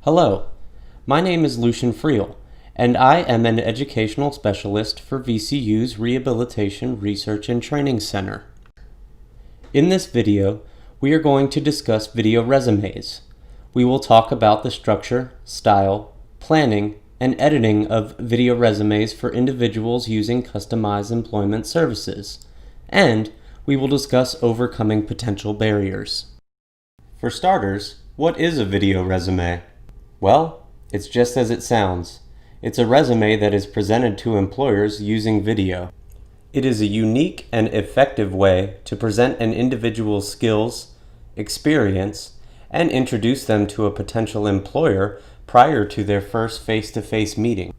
Hello, my name is Lucian Friel, and I am an educational specialist for VCU's Rehabilitation Research and Training Center. In this video, we are going to discuss video resumes. We will talk about the structure, style, planning, and editing of video resumes for individuals using customized employment services, and we will discuss overcoming potential barriers. For starters, what is a video resume? Well, it's just as it sounds. It's a resume that is presented to employers using video. It is a unique and effective way to present an individual's skills, experience, and introduce them to a potential employer prior to their first face-to-face meeting.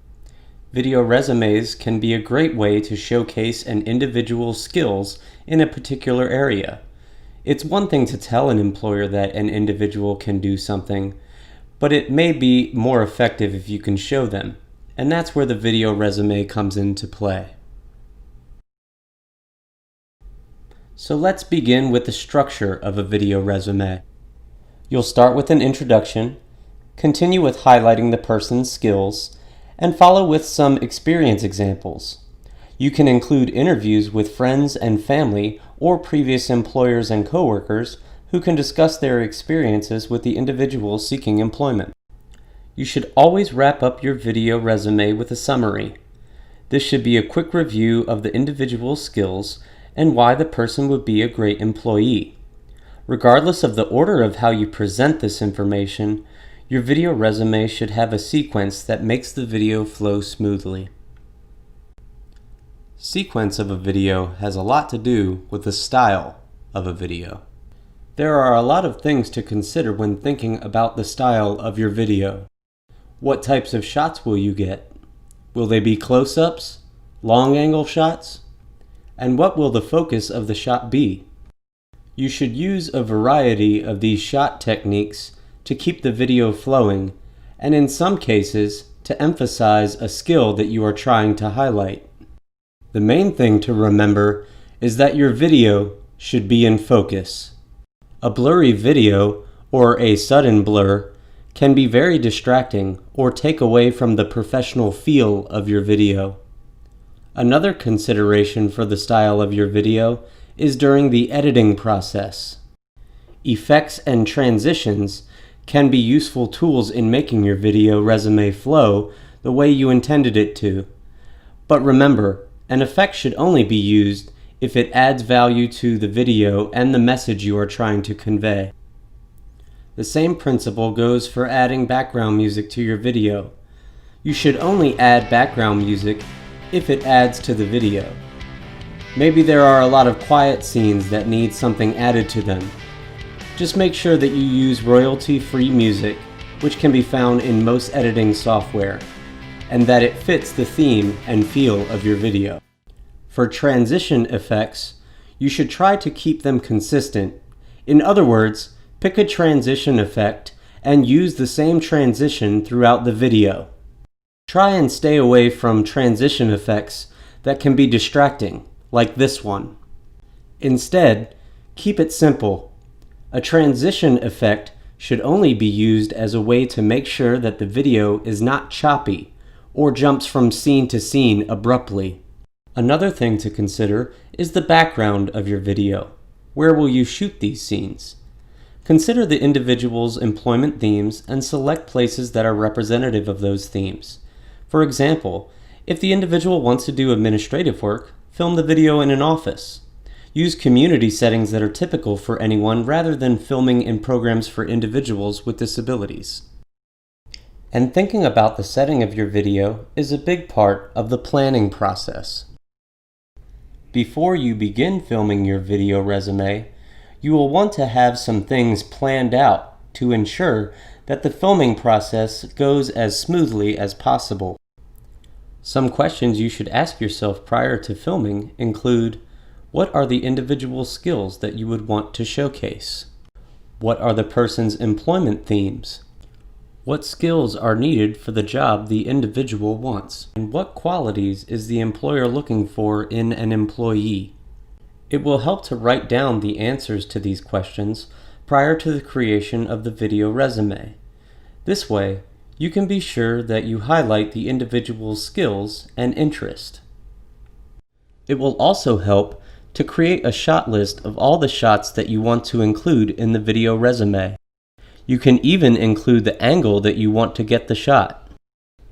Video resumes can be a great way to showcase an individual's skills in a particular area. It's one thing to tell an employer that an individual can do something, but it may be more effective if you can show them, and that's where the video resume comes into play. So let's begin with the structure of a video resume. You'll start with an introduction, continue with highlighting the person's skills, and follow with some experience examples. You can include interviews with friends and family or previous employers and coworkers who can discuss their experiences with the individual seeking employment. You should always wrap up your video resume with a summary. This should be a quick review of the individual's skills and why the person would be a great employee. Regardless of the order of how you present this information, your video resume should have a sequence that makes the video flow smoothly. Sequence of a video has a lot to do with the style of a video. There are a lot of things to consider when thinking about the style of your video. What types of shots will you get? Will they be close-ups, long-angle shots? And what will the focus of the shot be? You should use a variety of these shot techniques to keep the video flowing, and in some cases, to emphasize a skill that you are trying to highlight. The main thing to remember is that your video should be in focus. A blurry video, or a sudden blur, can be very distracting or take away from the professional feel of your video. Another consideration for the style of your video is during the editing process. Effects and transitions can be useful tools in making your video resume flow the way you intended it to. But remember, an effect should only be used if it adds value to the video and the message you are trying to convey. The same principle goes for adding background music to your video. You should only add background music if it adds to the video. Maybe there are a lot of quiet scenes that need something added to them. Just make sure that you use royalty-free music, which can be found in most editing software, and that it fits the theme and feel of your video. For transition effects, you should try to keep them consistent. In other words, pick a transition effect and use the same transition throughout the video. Try and stay away from transition effects that can be distracting, like this one. Instead, keep it simple. A transition effect should only be used as a way to make sure that the video is not choppy or jumps from scene to scene abruptly. Another thing to consider is the background of your video. Where will you shoot these scenes? Consider the individual's employment themes and select places that are representative of those themes. For example, if the individual wants to do administrative work, film the video in an office. Use community settings that are typical for anyone rather than filming in programs for individuals with disabilities. And thinking about the setting of your video is a big part of the planning process. Before you begin filming your video resume, you will want to have some things planned out to ensure that the filming process goes as smoothly as possible. Some questions you should ask yourself prior to filming include: what are the individual skills that you would want to showcase? What are the person's employment themes? What skills are needed for the job the individual wants? And what qualities is the employer looking for in an employee? It will help to write down the answers to these questions prior to the creation of the video resume. This way, you can be sure that you highlight the individual's skills and interest. It will also help to create a shot list of all the shots that you want to include in the video resume. You can even include the angle that you want to get the shot.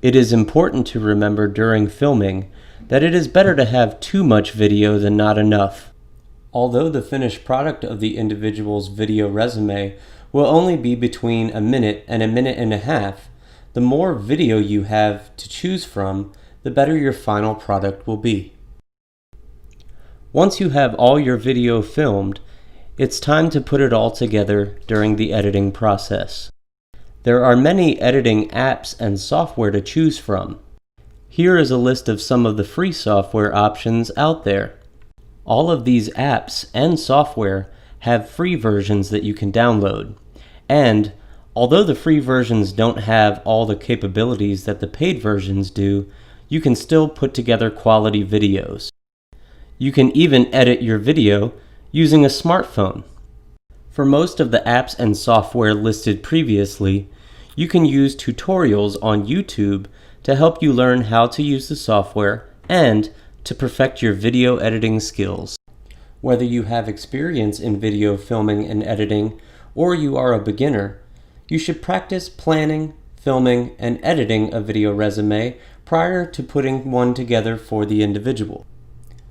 It is important to remember during filming that it is better to have too much video than not enough. Although the finished product of the individual's video resume will only be between a minute and a minute and a half, the more video you have to choose from, the better your final product will be. Once you have all your video filmed, it's time to put it all together during the editing process. There are many editing apps and software to choose from. Here is a list of some of the free software options out there. All of these apps and software have free versions that you can download. And although the free versions don't have all the capabilities that the paid versions do, you can still put together quality videos. You can even edit your video using a smartphone. For most of the apps and software listed previously, you can use tutorials on YouTube to help you learn how to use the software and to perfect your video editing skills. Whether you have experience in video filming and editing or you are a beginner, you should practice planning, filming, and editing a video resume prior to putting one together for the individual.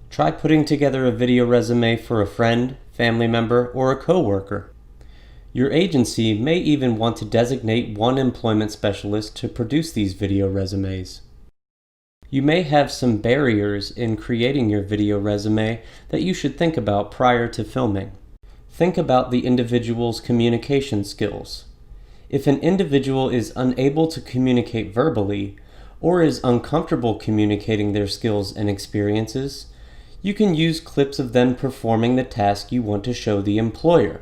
Try putting together a video resume for a friend, family member, or a coworker. Your agency may even want to designate one employment specialist to produce these video resumes. You may have some barriers in creating your video resume that you should think about prior to filming. Think about the individual's communication skills. If an individual is unable to communicate verbally or is uncomfortable communicating their skills and experiences, you can use clips of them performing the task you want to show the employer.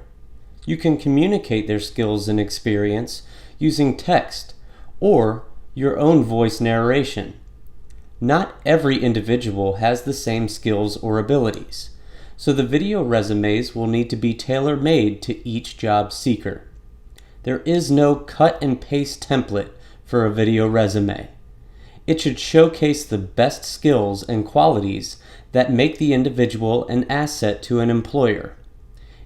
You can communicate their skills and experience using text or your own voice narration. Not every individual has the same skills or abilities, so the video resumes will need to be tailor-made to each job seeker. There is no cut and paste template for a video resume. It should showcase the best skills and qualities that make the individual an asset to an employer.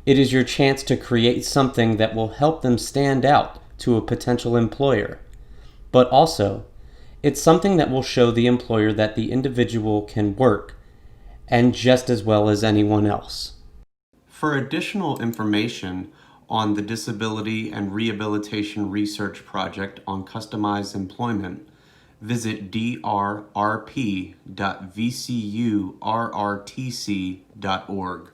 It is your chance to create something that will help them stand out to a potential employer. But also, it's something that will show the employer that the individual can work, and just as well as anyone else. For additional information on the Disability and Rehabilitation Research Project on Customized Employment, visit drrp.vcurrtc.org.